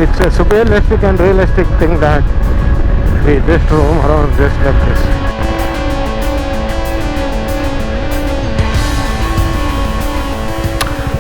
it's a surrealistic and realistic thing that we just roam around just like this.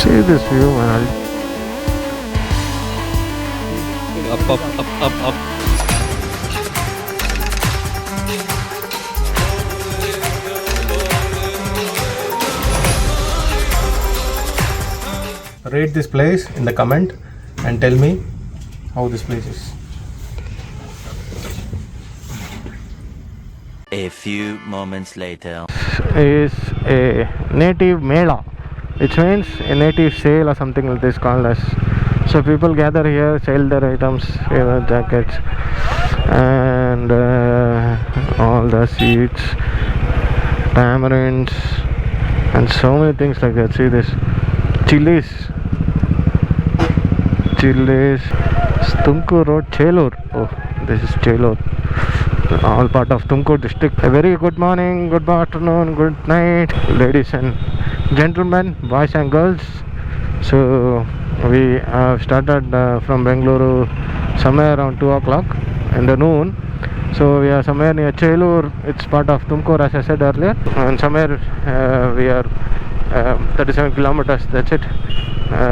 See this view, man. Up, up, up, up, up. Rate this place in the comment and tell me how this place is. A few moments later. Is a native mela, which means a native sale or something like this called as. So people gather here, sell their items, jackets, and all the seeds, tamarinds, and so many things like that. See this, chilies, Tumkur Road, Chelur. Oh, this is Chelur. All part of Tumkur district. A very good morning, good afternoon, good night, ladies and gentlemen, boys and girls. So we have started from Bengaluru somewhere around 2 o'clock in the noon. So we are somewhere near Chelur. It's part of Tumkur, as I said earlier, and somewhere we are 37 kilometers, that's it,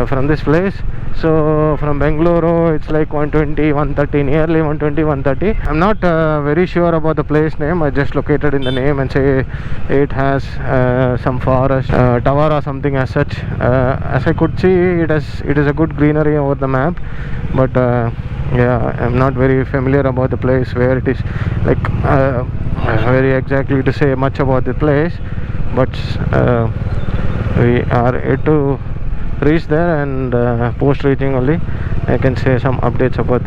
from this place. So from Bengaluru it's like 120, 130, nearly 120, 130. I'm not very sure about the place name. I just located in the name and say it has some forest, tower or something as such. As I could see, it is a good greenery over the map, but yeah, I'm not very familiar about the place where it is, like very exactly to say much about the place. But we are yet to reach there, and post reaching only I can say some updates about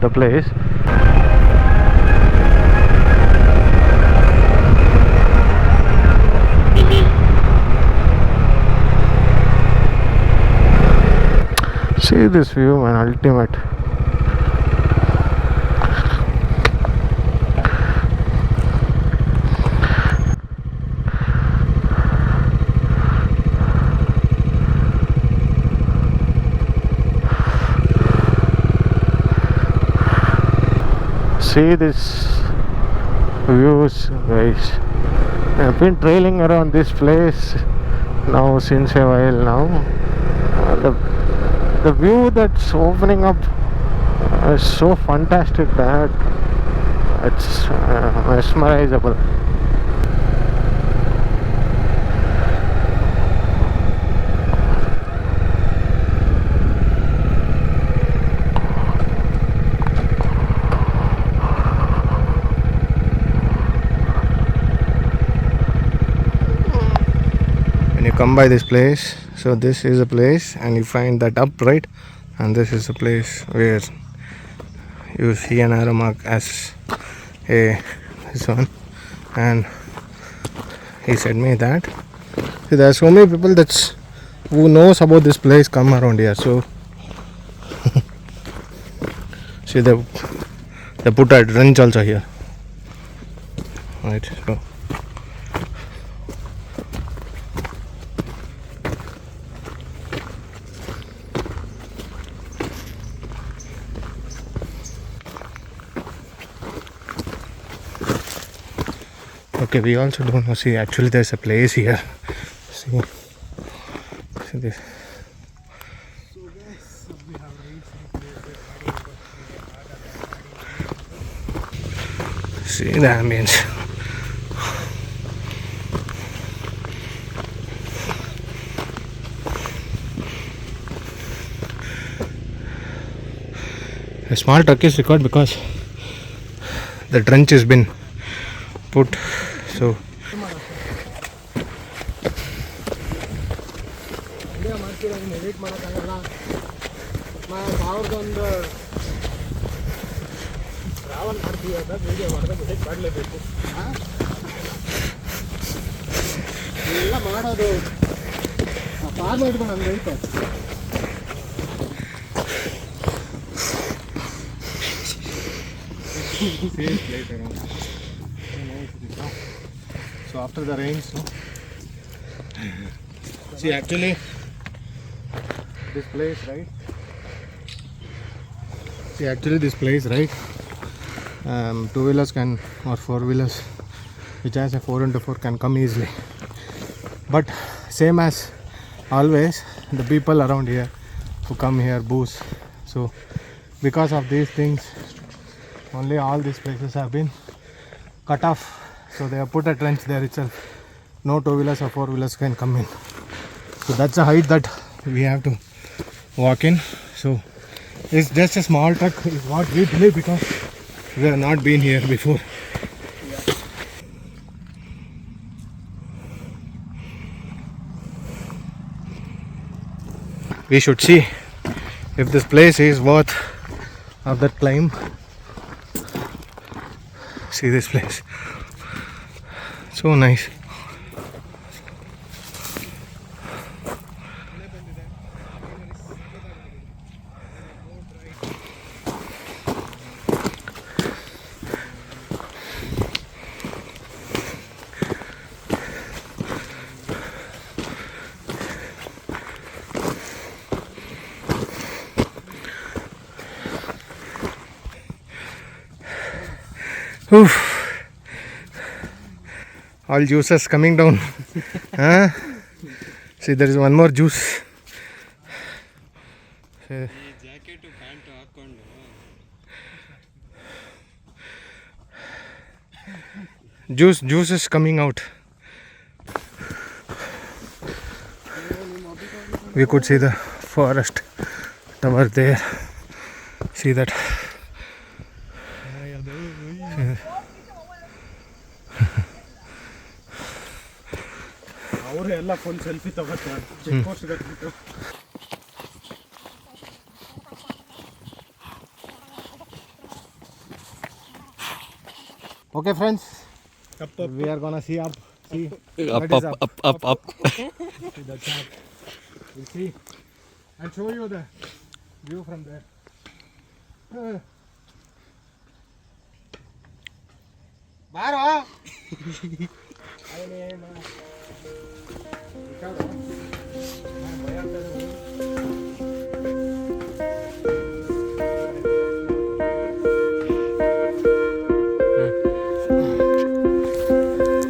the place. See this view, man, ultimate. See this views, guys. I've been trailing around this place now since a while now. The view that's opening up is so fantastic that it's mesmerizable. Come by this place. So this is a place, and you find that up, right? And this is the place where you see an arrow mark as this one. And he said me that see, there are so many people who knows about this place come around here. So see, they put a wrench also here, right? So okay, we also don't know. See, actually there's a place here. See this. So guys, we have reached See the ambience. A small truck is required because the trench has been put. So so after the rains, no? See, actually this place, right, See, actually this place, right? Two-wheelers can, or four-wheelers, which has a 4x4 can come easily. But same as always, the people around here who come here boost. So because of these things, only all these places have been cut off. So they have put a trench there itself. No two-wheelers or four-wheelers can come in. So that's a height that we have to walk in. So it's just a small trek is what we believe, because we have not been here before. We should see if this place is worth of that climb. See this place, so nice. Oof. All juices coming down. Huh? See, there is one more juice. Juice is coming out. We could see the forest tower there. See that. ಅವರೆಲ್ಲ full selfie ತಗೋತಾರೆ check post ಕಟ್ಬಿಟ್ಟು. Okay, friends, Up. we are gonna see up. See Up, what is up. See the top. We'll see and show you the view from there. Baro.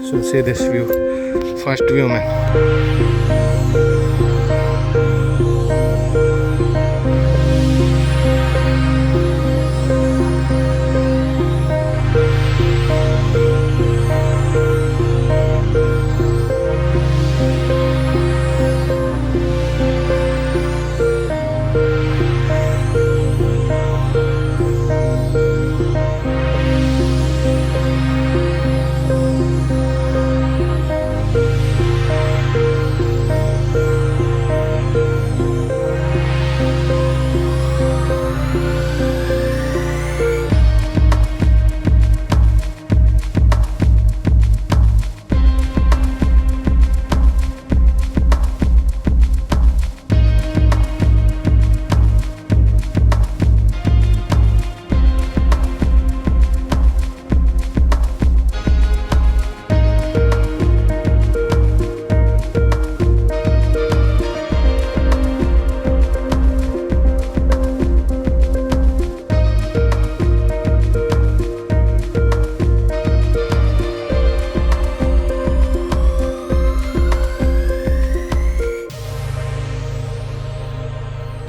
So see this view, first view, man.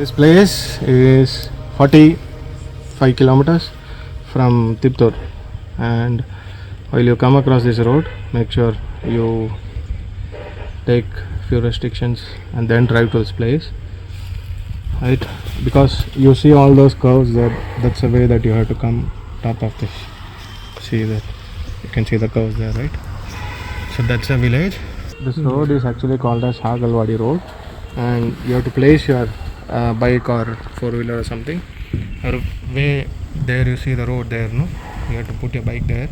This place is 45 kilometers from Tiptur, and while you come across this road, make sure you take few restrictions and then drive to this place, right? Because you see all those curves there, that's the way that you have to come top of this. See that, you can see the curves there, right? So that's a village. This road is actually called as Hagalwadi road, and you have to place your bike or four-wheeler or something, or way there. You see the road there, no? You have to put your bike there,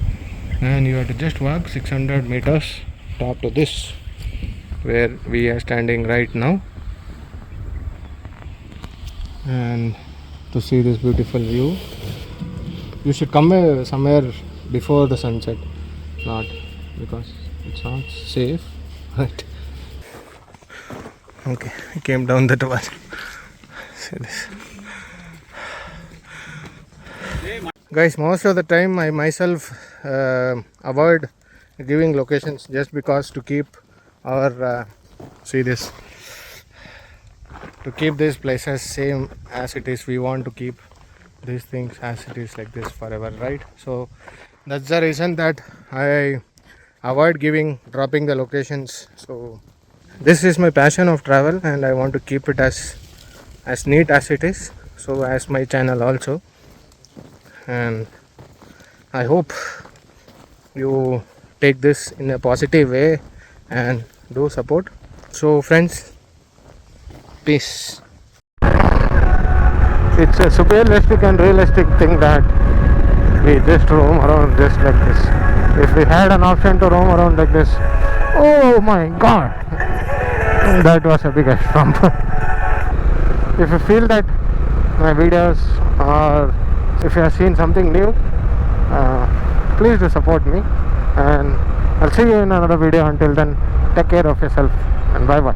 and you have to just walk 600 meters top to this, where we are standing right now, and to see this beautiful view. You should come somewhere before the sunset, not because it's not safe, right? Okay, I came down that one. See this. Guys, most of the time I myself avoid giving locations just because to keep our see this, to keep these places same as it is. We want to keep these things as it is like this forever, right? So that's the reason that I avoid dropping the locations. So this is my passion of travel, and I want to keep it as neat as it is, so as my channel also. And I hope you take this in a positive way and do support. So friends, peace. It's a surrealistic and realistic thing that we just roam around just like this. If we had an option to roam around like this, oh my god, that was a big bump. If you feel that my videos, or if you have seen something new, please do support me, and I'll see you in another video. Until then, take care of yourself and bye bye.